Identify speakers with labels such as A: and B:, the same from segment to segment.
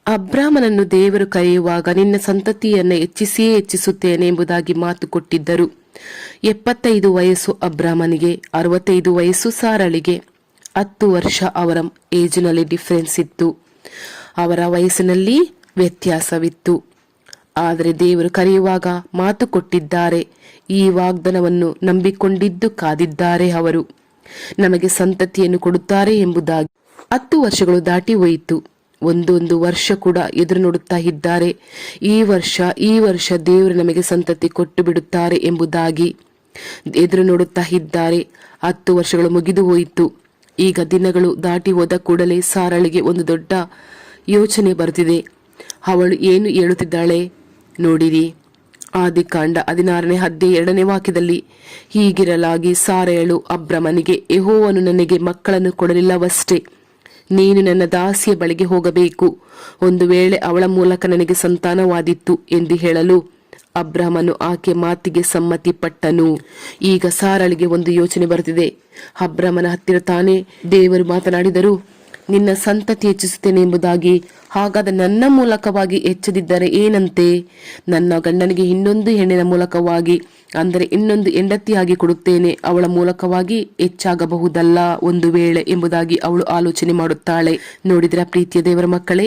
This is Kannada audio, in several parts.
A: ಅಬ್ರಾಮನನ್ನು ದೇವರು ಕರೆಯುವಾಗ ನಿನ್ನ ಸಂತತಿಯನ್ನು ಹೆಚ್ಚಿಸಿಯೇ ಹೆಚ್ಚಿಸುತ್ತೇನೆ ಎಂಬುದಾಗಿ ಮಾತು ಕೊಟ್ಟಿದ್ದರು. 75 ವಯಸ್ಸು ಅಬ್ರಾಮನಿಗೆ, 65 ವಯಸ್ಸು ಸಾರಳಿಗೆ. 10 ವರ್ಷ ಅವರ ಏಜಿನಲ್ಲಿ ಡಿಫರೆನ್ಸ್ ಇತ್ತು, ಅವರ ವಯಸ್ಸಿನಲ್ಲಿ ವ್ಯತ್ಯಾಸವಿತ್ತು. ಆದರೆ ದೇವರು ಕರೆಯುವಾಗ ಮಾತು ಕೊಟ್ಟಿದ್ದಾರೆ. ಈ ವಾಗ್ದಾನವನ್ನು ನಂಬಿಕೊಂಡಿದ್ದು ಕಾದಿದ್ದಾರೆ. ಅವರು ನಮಗೆ ಸಂತತಿಯನ್ನು ಕೊಡುತ್ತಾರೆ ಎಂಬುದಾಗಿ. 10 ವರ್ಷಗಳು ದಾಟಿ ಹೋಯಿತು. ಒಂದೊಂದು ವರ್ಷ ಕೂಡ ಎದುರು ನೋಡುತ್ತಾ ಇದ್ದಾರೆ. ಈ ವರ್ಷ ದೇವರು ನಮಗೆ ಸಂತತಿ ಕೊಟ್ಟು ಬಿಡುತ್ತಾರೆ ಎಂಬುದಾಗಿ ಎದುರು ನೋಡುತ್ತಾ ಇದ್ದಾರೆ. 10 ವರ್ಷಗಳು ಮುಗಿದು ಹೋಯಿತು. ಈಗ ದಿನಗಳು ದಾಟಿ ಹೋದ ಕೂಡಲೇ ಸಾರಳಿಗೆ ಒಂದು ದೊಡ್ಡ ಯೋಚನೆ ಬರುತ್ತಿದೆ. ಅವಳು ಏನು ಹೇಳುತ್ತಿದ್ದಾಳೆ ನೋಡಿರಿ. ಆದಿಕಾಂಡ 16ನೇ ಅಧ್ಯಾಯ 2ನೇ ವಾಕ್ಯದಲ್ಲಿ, ಹೀಗಿರಲಾಗಿ ಸಾರಯಳು ಅಬ್ರಮನಿಗೆ, ಯೆಹೋವನು ನನಗೆ ಮಕ್ಕಳನ್ನು ಕೊಡಲಿಲ್ಲವಷ್ಟೇ, ನೀನು ನನ್ನ ದಾಸಿಯ ಬಳಿಗೆ ಹೋಗಬೇಕು, ಒಂದು ವೇಳೆ ಅವಳ ಮೂಲಕ ನನಗೆ ಸಂತಾನವಾದಿತ್ತು ಎಂದು ಹೇಳಲು ಅಬ್ರಹಮನು ಆಕೆ ಮಾತಿಗೆ ಸಮ್ಮತಿ ಪಟ್ಟನು. ಈಗ ಸಾರಳಿಗೆ ಒಂದು ಯೋಚನೆ ಬರುತ್ತಿದೆ. ಅಬ್ರಹಮನ ಹತ್ತಿರ ತಾನೇ ದೇವರು ಮಾತನಾಡಿದರು, ನಿನ್ನ ಸಂತತಿ ಹೆಚ್ಚಿಸುತ್ತೇನೆ ಎಂಬುದಾಗಿ. ಹಾಗಾದ ನನ್ನ ಮೂಲಕವಾಗಿ ಹೆಚ್ಚದಿದ್ದರೆ ಏನಂತೆ? ನನ್ನ ಗಂಡನಿಗೆ ಇನ್ನೊಂದು ಹೆಣ್ಣಿನ ಮೂಲಕವಾಗಿ, ಅಂದರೆ ಇನ್ನೊಂದು ಹೆಂಡತಿಯಾಗಿ ಕೊಡುತ್ತೇನೆ, ಅವಳ ಮೂಲಕವಾಗಿ ಹೆಚ್ಚಾಗಬಹುದಲ್ಲ ಒಂದು ವೇಳೆ ಎಂಬುದಾಗಿ ಅವಳು ಆಲೋಚನೆ ಮಾಡುತ್ತಾಳೆ. ನೋಡಿದ್ರ ಪ್ರೀತಿಯ ದೇವರ ಮಕ್ಕಳೇ,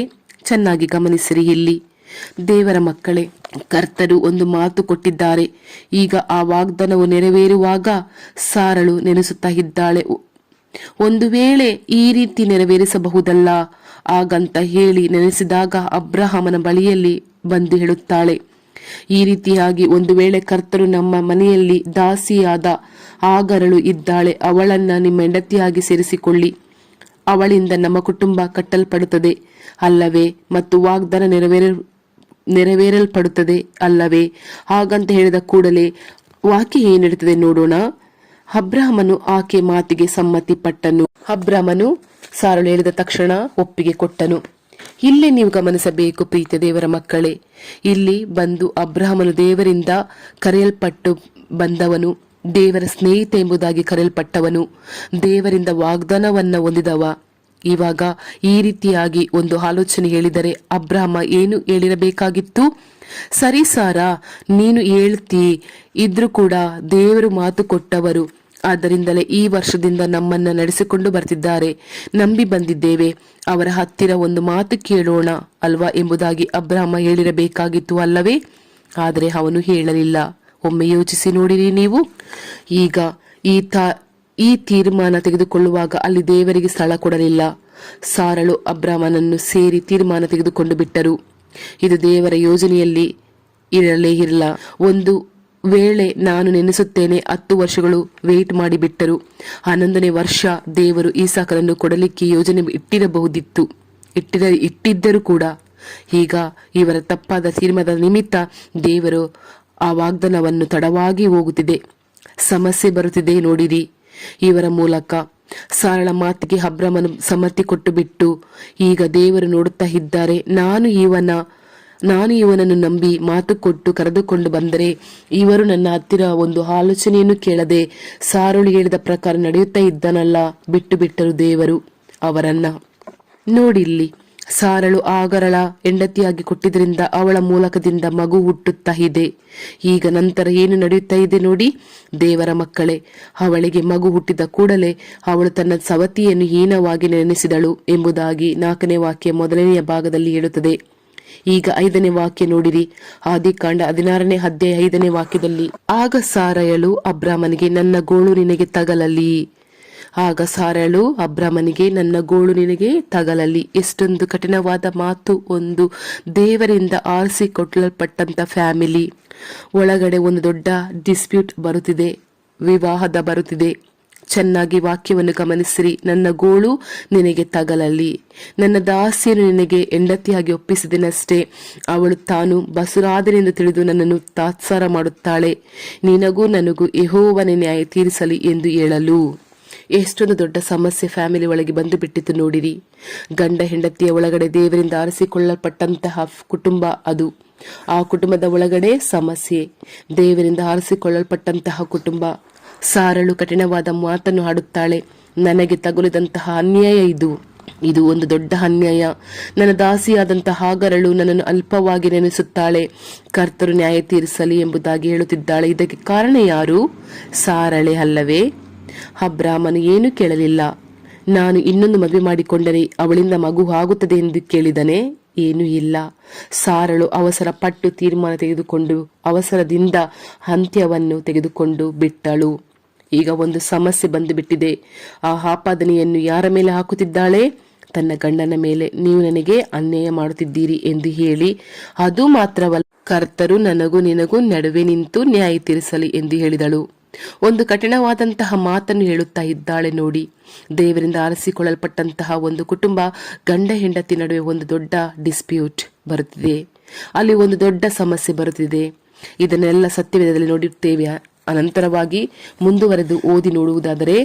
A: ಚೆನ್ನಾಗಿ ಗಮನಿಸಿರಿ. ಇಲ್ಲಿ ದೇವರ ಮಕ್ಕಳೇ, ಕರ್ತರು ಒಂದು ಮಾತು ಕೊಟ್ಟಿದ್ದಾರೆ. ಈಗ ಆ ವಾಗ್ದಾನವು ನೆರವೇರುವಾಗ ಸಾರಳು ನೆನೆಸುತ್ತಾ ಇದ್ದಾಳೆ, ಒಂದು ವೇಳೆ ಈ ರೀತಿ ನೆರವೇರಿಸಬಹುದಲ್ಲ ಆಗಂತ ಹೇಳಿ ನೆನೆಸಿದಾಗ ಅಬ್ರಹಾಮನ ಬಳಿಯಲ್ಲಿ ಬಂದು ಹೇಳುತ್ತಾಳೆ, ಈ ರೀತಿಯಾಗಿ ಒಂದು ವೇಳೆ ಕರ್ತರು ನಮ್ಮ ಮನೆಯಲ್ಲಿ ದಾಸಿಯಾದ ಆಗರಳು ಇದ್ದಾಳೆ, ಅವಳನ್ನ ನಿಮ್ಮ ಹೆಂಡತಿಯಾಗಿ ಸೇರಿಸಿಕೊಳ್ಳಿ, ಅವಳಿಂದ ನಮ್ಮ ಕುಟುಂಬ ಕಟ್ಟಲ್ಪಡುತ್ತದೆ ಅಲ್ಲವೇ, ಮತ್ತು ವಾಗ್ದಾನ ನೆರವೇರಲ್ಪಡುತ್ತದೆ ಅಲ್ಲವೇ? ಹಾಗಂತ ಹೇಳಿದ ಕೂಡಲೇ ವಾಕ್ಯ ಏನಿಡುತ್ತದೆ ನೋಡೋಣ. ಅಬ್ರಹಾಮನು ಆಕೆ ಮಾತಿಗೆ ಸಮ್ಮತಿ ಪಟ್ಟನು. ಅಬ್ರಹಾಮನು ಸಾರಳು ಹೇಳಿದ ತಕ್ಷಣ ಒಪ್ಪಿಗೆ ಕೊಟ್ಟನು. ಇಲ್ಲಿ ನೀವು ಗಮನಿಸಬೇಕು ಪ್ರೀತಿಯ ದೇವರ ಮಕ್ಕಳೇ, ಇಲ್ಲಿ ಬಂದು ಅಬ್ರಹಾಮನು ದೇವರಿಂದ ಕರೆಯಲ್ಪಟ್ಟು ಬಂದವನು, ದೇವರ ಸ್ನೇಹಿತ ಎಂಬುದಾಗಿ ಕರೆಯಲ್ಪಟ್ಟವನು, ದೇವರಿಂದ ವಾಗ್ದಾನವನ್ನ ಹೊಂದಿದವ. ಇವಾಗ ಈ ರೀತಿಯಾಗಿ ಒಂದು ಆಲೋಚನೆ ಹೇಳಿದರೆ ಅಬ್ರಹಾಮ ಏನು ಹೇಳಿರಬೇಕಾಗಿತ್ತು? ಸರಿ ಸಾರಾ, ನೀನು ಹೇಳ್ತಿ ಇದ್ರೂ ಕೂಡ ದೇವರು ಮಾತು ಕೊಟ್ಟವರು, ಆದ್ದರಿಂದಲೇ ಈ ವರ್ಷದಿಂದ ನಮ್ಮನ್ನ ನಡೆಸಿಕೊಂಡು ಬರ್ತಿದ್ದಾರೆ, ನಂಬಿ ಬಂದಿದ್ದೇವೆ, ಅವರ ಹತ್ತಿರ ಒಂದು ಮಾತು ಕೇಳೋಣ ಅಲ್ವಾ ಎಂಬುದಾಗಿ ಅಬ್ರಹಾಮ ಹೇಳಿರಬೇಕಾಗಿತ್ತು ಅಲ್ಲವೇ? ಆದರೆ ಅವನು ಹೇಳಲಿಲ್ಲ. ಒಮ್ಮೆ ಯೋಚಿಸಿ ನೋಡಿರಿ ನೀವು. ಈಗ ಈ ತೀರ್ಮಾನ ತೆಗೆದುಕೊಳ್ಳುವಾಗ ಅಲ್ಲಿ ದೇವರಿಗೆ ಸ್ಥಳ ಕೊಡಲಿಲ್ಲ. ಸಾರಳು ಅಬ್ರಹಾಮನನ್ನು ಸೇರಿ ತೀರ್ಮಾನ ತೆಗೆದುಕೊಂಡು ಬಿಟ್ಟರು. ಇದು ದೇವರ ಯೋಜನೆಯಲ್ಲಿ ಇರಲೇ ಇಲ್ಲ. ಒಂದು ವೇಳೆ ನಾನು ನೆನೆಸುತ್ತೇನೆ 10 ವರ್ಷಗಳು ವೇಟ್ ಮಾಡಿ ಬಿಟ್ಟರು. 11ನೇ ವರ್ಷ ದೇವರು ಈಸಾಕನನ್ನು ಕೊಡಲಿಕ್ಕೆ ಯೋಜನೆ ಇಟ್ಟಿದ್ದರೂ ಕೂಡ ಈಗ ಇವರ ತಪ್ಪಾದ ತೀರ್ಮಾನದ ನಿಮಿತ್ತ ದೇವರು ಆ ವಾಗ್ದಾನವನ್ನು ತಡವಾಗಿ ಹೋಗುತ್ತಿದೆ. ಸಮಸ್ಯೆ ಬರುತ್ತಿದೆ ನೋಡಿರಿ. ಇವರ ಮೂಲಕ ಸಾರಳ ಮಾತಿಗೆ ಅಬ್ರಹಾಮನು ಸಮ್ಮತಿ ಕೊಟ್ಟು ಬಿಟ್ಟು ಈಗ ದೇವರು ನೋಡುತ್ತಾ ಇದ್ದಾರೆ. ನಾನು ಇವನನ್ನು ನಂಬಿ ಮಾತು ಕೊಟ್ಟು ಕರೆದುಕೊಂಡು ಬಂದರೆ ಇವರು ನನ್ನ ಹತ್ತಿರ ಒಂದು ಆಲೋಚನೆಯನ್ನು ಕೇಳದೆ ಸಾರಳು ಹೇಳಿದ ಪ್ರಕಾರ ನಡೆಯುತ್ತಾ ಇದ್ದಾನಲ್ಲ, ಬಿಟ್ಟರು ದೇವರು ಅವರನ್ನ. ನೋಡಿಲ್ಲಿ, ಸಾರಳು ಆಗರಳ ಹೆಂಡತಿಯಾಗಿ ಕೊಟ್ಟಿದ್ರಿಂದ ಅವಳ ಮೂಲಕದಿಂದ ಮಗು ಹುಟ್ಟುತ್ತಾ ಇದೆ. ಈಗ ನಂತರ ಏನು ನಡೆಯುತ್ತಾ ಇದೆ ನೋಡಿ ದೇವರ ಮಕ್ಕಳೇ. ಅವಳಿಗೆ ಮಗು ಹುಟ್ಟಿದ ಕೂಡಲೇ ಅವಳು ತನ್ನ ಸವತಿಯನ್ನು ಹೀನವಾಗಿ ನೆನೆಸಿದಳು ಎಂಬುದಾಗಿ 4ನೇ ವಾಕ್ಯ 1ನೆಯ ಭಾಗದಲ್ಲಿ ಹೇಳುತ್ತದೆ. ಈಗ 5ನೇ ವಾಕ್ಯ ನೋಡಿರಿ. ಆದಿಕಾಂಡ 16ನೇ ಅಧ್ಯಾಯ 5ನೇ ವಾಕ್ಯದಲ್ಲಿ, ಆಗ ಸಾರಯಳು ಅಬ್ರಾಮನಿಗೆ, ನನ್ನ ಗೋಳು ನಿನಗೆ ತಗಲಲಿ. ಆಗ ಸಾರಳು ಅಬ್ರಾಮನಿಗೆ, ನನ್ನ ಗೋಳು ನಿನಗೆ ತಗಲಲಿ. ಎಷ್ಟೊಂದು ಕಠಿಣವಾದ ಮಾತು. ಒಂದು ದೇವರಿಂದ ಆರಿಸಿಕೊಳ್ಳಲ್ಪಟ್ಟಂತ ಫ್ಯಾಮಿಲಿ ಒಳಗಡೆ ಒಂದು ದೊಡ್ಡ ಡಿಸ್ಪ್ಯೂಟ್ ಬರುತ್ತಿದೆ, ವಿವಾಹದ ಬರುತ್ತಿದೆ. ಚೆನ್ನಾಗಿ ವಾಕ್ಯವನ್ನು ಗಮನಿಸಿರಿ. ನನ್ನ ಗೋಳು ನಿನಗೆ ತಗಲಲಿ, ನನ್ನ ದಾಸಿಯನ್ನು ನಿನಗೆ ಹೆಂಡತಿಯಾಗಿ ಒಪ್ಪಿಸಿದೆನಷ್ಟೇ, ಅವಳು ತಾನು ಬಸುರಾದನೆಂದು ತಿಳಿದು ನನ್ನನ್ನು ತಾತ್ಸಾರ ಮಾಡುತ್ತಾಳೆ, ನಿನಗೂ ನನಗೂ ಯೆಹೋವನೇ ನ್ಯಾಯ ತೀರಿಸಲಿ ಎಂದು ಹೇಳಲು. ಎಷ್ಟೊಂದು ದೊಡ್ಡ ಸಮಸ್ಯೆ ಫ್ಯಾಮಿಲಿ ಒಳಗೆ ಬಂದು ಬಿಟ್ಟಿತು ನೋಡಿರಿ. ಗಂಡ ಹೆಂಡತಿಯ ಒಳಗಡೆ ದೇವರಿಂದ ಆರಿಸಿಕೊಳ್ಳಲ್ಪಟ್ಟಂತಹ ಕುಟುಂಬ ಅದು. ಆ ಕುಟುಂಬದ ಒಳಗಡೆ ಸಮಸ್ಯೆ, ದೇವರಿಂದ ಆರಿಸಿಕೊಳ್ಳಲ್ಪಟ್ಟಂತಹ ಕುಟುಂಬ. ಸಾರಳು ಕಠಿಣವಾದ ಮಾತನ್ನು ಆಡುತ್ತಾಳೆ, ನನಗೆ ತಗುಲಿದಂತಹ ಅನ್ಯಾಯ ಇದು, ಇದು ಒಂದು ದೊಡ್ಡ ಅನ್ಯಾಯ. ನನ್ನ ದಾಸಿಯಾದಂತಹ ಹಾಗರಳು ನನ್ನನ್ನು ಅಲ್ಪವಾಗಿ ನೆನೆಸುತ್ತಾಳೆ, ಕರ್ತರು ನ್ಯಾಯ ತೀರಿಸಲಿ ಎಂಬುದಾಗಿ ಹೇಳುತ್ತಿದ್ದಾಳೆ. ಇದಕ್ಕೆ ಕಾರಣ ಯಾರು? ಸಾರಳೆ ಅಲ್ಲವೇ? ಅಬ್ರಾಮನು ಏನು ಕೇಳಲಿಲ್ಲ. ನಾನು ಇನ್ನೊಂದು ಮದುವೆ ಮಾಡಿಕೊಂಡರೆ ಅವಳಿಂದ ಮಗು ಆಗುತ್ತದೆ ಎಂದು ಕೇಳಿದನೆ? ಏನೂ ಇಲ್ಲ. ಸಾರಳು ಅವಸರ ಪಟ್ಟು ತೀರ್ಮಾನ ತೆಗೆದುಕೊಂಡು ಅವಸರದಿಂದ ಅಂತ್ಯವನ್ನು ತೆಗೆದುಕೊಂಡು ಬಿಟ್ಟಳು. ಈಗ ಒಂದು ಸಮಸ್ಯೆ ಬಂದು ಬಿಟ್ಟಿದೆ. ಆ ಆಪಾದನೆಯನ್ನು ಯಾರ ಮೇಲೆ ಹಾಕುತ್ತಿದ್ದಾಳೆ? ತನ್ನ ಗಂಡನ ಮೇಲೆ. ನೀವು ನನಗೆ ಅನ್ಯಾಯ ಮಾಡುತ್ತಿದ್ದೀರಿ ಎಂದು ಹೇಳಿ, ಅದು ಮಾತ್ರವಲ್ಲ, ಕರ್ತರು ನನಗೂ ನಿನಗೂ ನಡುವೆ ನಿಂತು ನ್ಯಾಯ ತೀರಿಸಲಿ ಎಂದು ಹೇಳಿದಳು. ಒಂದು ಕಠಿಣವಾದಂತಹ ಮಾತನ್ನು ಹೇಳುತ್ತಾ ಇದ್ದಾಳೆ ನೋಡಿ. ದೇವರಿಂದ ಆರಿಸಿಕೊಳ್ಳಲ್ಪಟ್ಟಂತಹ ಒಂದು ಕುಟುಂಬ, ಗಂಡ ಹೆಂಡತಿ ನಡುವೆ ಒಂದು ದೊಡ್ಡ ಡಿಸ್ಪ್ಯೂಟ್ ಬರುತ್ತಿದೆ, ಅಲ್ಲಿ ಒಂದು ದೊಡ್ಡ ಸಮಸ್ಯೆ ಬರುತ್ತಿದೆ. ಇದನ್ನೆಲ್ಲ ಸತ್ಯವೇದದಲ್ಲಿ ನೋಡಿರ್ತೇವೆ. ಅನಂತರವಾಗಿ ಮುಂದುವರೆದು ಓದಿ ನೋಡುವುದಾದರೆ,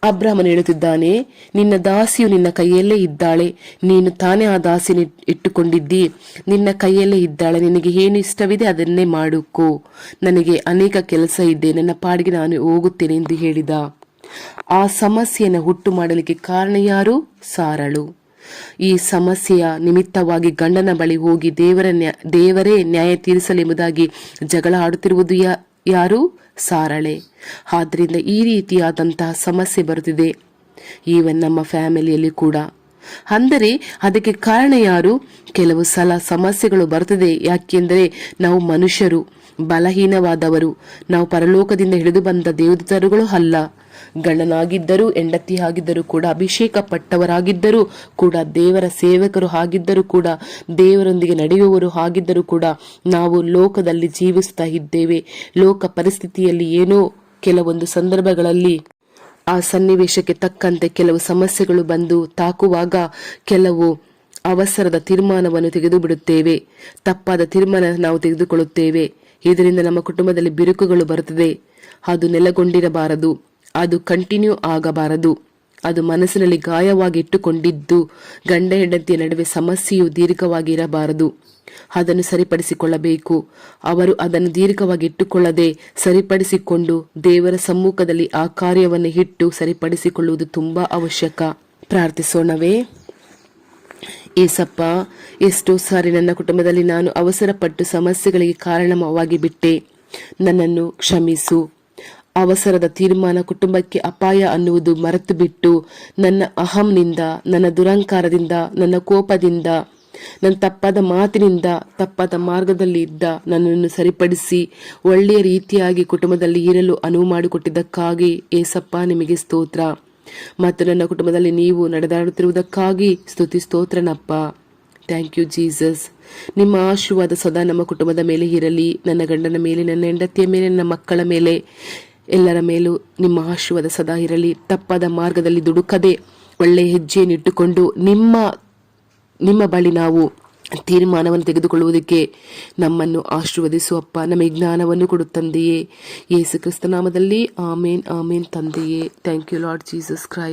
A: ಅಬ್ರಾಮನು ಹೇಳುತ್ತಿದ್ದಾನೆ, ನಿನ್ನ ದಾಸಿಯು ನಿನ್ನ ಕೈಯಲ್ಲೇ ಇದ್ದಾಳೆ, ನೀನು ತಾನೇ ಆ ದಾಸಿನ ಇಟ್ಟುಕೊಂಡಿದ್ದಿ, ನಿನ್ನ ಕೈಯಲ್ಲೇ ಇದ್ದಾಳೆ, ನಿನಗೆ ಏನು ಇಷ್ಟವಿದೆ ಅದನ್ನೇ ಮಾಡುಕೋ, ನನಗೆ ಅನೇಕ ಕೆಲಸ ಇದೆ, ನನ್ನ ಪಾಡಿಗೆ ನಾನು ಹೋಗುತ್ತೇನೆ ಎಂದು ಹೇಳಿದ. ಆ ಸಮಸ್ಯೆಯನ್ನು ಹುಟ್ಟು ಮಾಡಲಿಕ್ಕೆ ಕಾರಣ ಯಾರು? ಸಾರಳು. ಈ ಸಮಸ್ಯೆಯ ನಿಮಿತ್ತವಾಗಿ ಗಂಡನ ಬಳಿ ಹೋಗಿ ದೇವರೇ ನ್ಯಾಯ ತೀರಿಸಲೆಂಬುದಾಗಿ ಜಗಳ ಆಡುತ್ತಿರುವುದು ಯಾರು? ಸಾರಳೆ. ಆದ್ರಿಂದ ಈ ರೀತಿಯಾದಂತಹ ಸಮಸ್ಯೆ ಬರುತ್ತಿದೆ ಈವನ್ ನಮ್ಮ ಫ್ಯಾಮಿಲಿಯಲ್ಲಿ ಕೂಡ. ಅಂದರೆ ಅದಕ್ಕೆ ಕಾರಣ ಯಾರು? ಕೆಲವು ಸಲ ಸಮಸ್ಯೆಗಳು ಬರುತ್ತದೆ. ಯಾಕೆಂದರೆ ನಾವು ಮನುಷ್ಯರು, ಬಲಹೀನವಾದವರು, ನಾವು ಪರಲೋಕದಿಂದ ಹಿಡಿದು ಬಂದ ದೇವದೂತರುಗಳು ಅಲ್ಲ. ಗಂಡನಾಗಿದ್ದರೂ ಹೆಂಡತಿ ಆಗಿದ್ದರೂ ಕೂಡ, ಅಭಿಷೇಕ ಪಟ್ಟವರಾಗಿದ್ದರೂ ಕೂಡ, ದೇವರ ಸೇವಕರು ಆಗಿದ್ದರೂ ಕೂಡ, ದೇವರೊಂದಿಗೆ ನಡೆಯುವವರು ಆಗಿದ್ದರೂ ಕೂಡ, ನಾವು ಲೋಕದಲ್ಲಿ ಜೀವಿಸ್ತಾ ಇದ್ದೇವೆ. ಲೋಕ ಪರಿಸ್ಥಿತಿಯಲ್ಲಿ ಏನೋ ಕೆಲವೊಂದು ಸಂದರ್ಭಗಳಲ್ಲಿ ಆ ಸನ್ನಿವೇಶಕ್ಕೆ ತಕ್ಕಂತೆ ಕೆಲವು ಸಮಸ್ಯೆಗಳು ಬಂದು ತಾಕುವಾಗ ಕೆಲವು ಅವಸರದ ತೀರ್ಮಾನವನ್ನು ತೆಗೆದು ಬಿಡುತ್ತೇವೆ. ತಪ್ಪಾದ ತೀರ್ಮಾನ ನಾವು ತೆಗೆದುಕೊಳ್ಳುತ್ತೇವೆ. ಇದರಿಂದ ನಮ್ಮ ಕುಟುಂಬದಲ್ಲಿ ಬಿರುಕುಗಳು ಬರುತ್ತದೆ. ಅದು ನೆಲೆಗೊಂಡಿರಬಾರದು, ಅದು ಕಂಟಿನ್ಯೂ ಆಗಬಾರದು. ಅದು ಮನಸ್ಸಿನಲ್ಲಿ ಗಾಯವಾಗಿ ಇಟ್ಟುಕೊಂಡಿದ್ದು ಗಂಡ ಹೆಂಡತಿಯ ನಡುವೆ ಸಮಸ್ಯೆಯು ದೀರ್ಘವಾಗಿ ಇರಬಾರದು. ಅದನ್ನು ಸರಿಪಡಿಸಿಕೊಳ್ಳಬೇಕು. ಅವರು ಅದನ್ನು ದೀರ್ಘವಾಗಿ ಇಟ್ಟುಕೊಳ್ಳದೆ ಸರಿಪಡಿಸಿಕೊಂಡು ದೇವರ ಸಮ್ಮುಖದಲ್ಲಿ ಆ ಕಾರ್ಯವನ್ನು ಇಟ್ಟು ಸರಿಪಡಿಸಿಕೊಳ್ಳುವುದು ತುಂಬಾ ಅವಶ್ಯಕ. ಪ್ರಾರ್ಥಿಸೋಣವೇ? ಏಸಪ್ಪ, ಎಷ್ಟೋ ಸಾರಿ ನನ್ನ ಕುಟುಂಬದಲ್ಲಿ ನಾನು ಅವಸರಪಟ್ಟು ಸಮಸ್ಯೆಗಳಿಗೆ ಕಾರಣವಾಗಿ ಬಿಟ್ಟೆ. ನನ್ನನ್ನು ಕ್ಷಮಿಸು. ಅವಸರದ ತೀರ್ಮಾನ ಕುಟುಂಬಕ್ಕೆ ಅಪಾಯ ಅನ್ನುವುದು ಮರೆತು ಬಿಟ್ಟು ನನ್ನ ಅಹಂನಿಂದ, ನನ್ನ ದುರಂಕಾರದಿಂದ, ನನ್ನ ಕೋಪದಿಂದ, ನನ್ನ ತಪ್ಪಾದ ಮಾತಿನಿಂದ, ತಪ್ಪಾದ ಮಾರ್ಗದಲ್ಲಿ ಇದ್ದ ನನ್ನನ್ನು ಸರಿಪಡಿಸಿ ಒಳ್ಳೆಯ ರೀತಿಯಾಗಿ ಕುಟುಂಬದಲ್ಲಿ ಇರಲು ಅನುವು ಮಾಡಿಕೊಟ್ಟಿದ್ದಕ್ಕಾಗಿ ಏಸಪ್ಪ ನಿಮಗೆ ಸ್ತೋತ್ರ. ಮತ್ತು ನನ್ನ ಕುಟುಂಬದಲ್ಲಿ ನೀವು ನಡೆದಾಡುತ್ತಿರುವುದಕ್ಕಾಗಿ ಸ್ತೋತ್ರನಪ್ಪ. Thank you Jesus. ನಿಮ್ಮ ಆಶೀರ್ವಾದ ಸದಾ ನಮ್ಮ ಕುಟುಂಬದ ಮೇಲೆ ಇರಲಿ. ನನ್ನ ಗಂಡನ ಮೇಲೆ, ನನ್ನ ಹೆಂಡತಿಯ ಮೇಲೆ, ನನ್ನ ಮಕ್ಕಳ ಮೇಲೆ, ಎಲ್ಲರ ಮೇಲೂ ನಿಮ್ಮ ಆಶೀರ್ವಾದ ಸದಾ ಇರಲಿ. ತಪ್ಪಾದ ಮಾರ್ಗದಲ್ಲಿ ದುಡುಕದೆ ಒಳ್ಳೆಯ ಹೆಜ್ಜೆಯನ್ನು ಇಟ್ಟುಕೊಂಡು ನಿಮ್ಮ ಬಳಿ ನಾವು ತೀರ್ಮಾನವನ್ನು ತೆಗೆದುಕೊಳ್ಳುವುದಕ್ಕೆ ನಮ್ಮನ್ನು ಆಶೀರ್ವದಿಸುವಪ್ಪ. ನಮಗೆ ಜ್ಞಾನವನ್ನು ಕೊಡು ತಂದೆಯೇ. ಯೇಸು ಕ್ರಿಸ್ತ ನಾಮದಲ್ಲಿ ಆಮೇನ್, ಆಮೇನ್ ತಂದೆಯೇ. Thank you Lord Jesus Christ.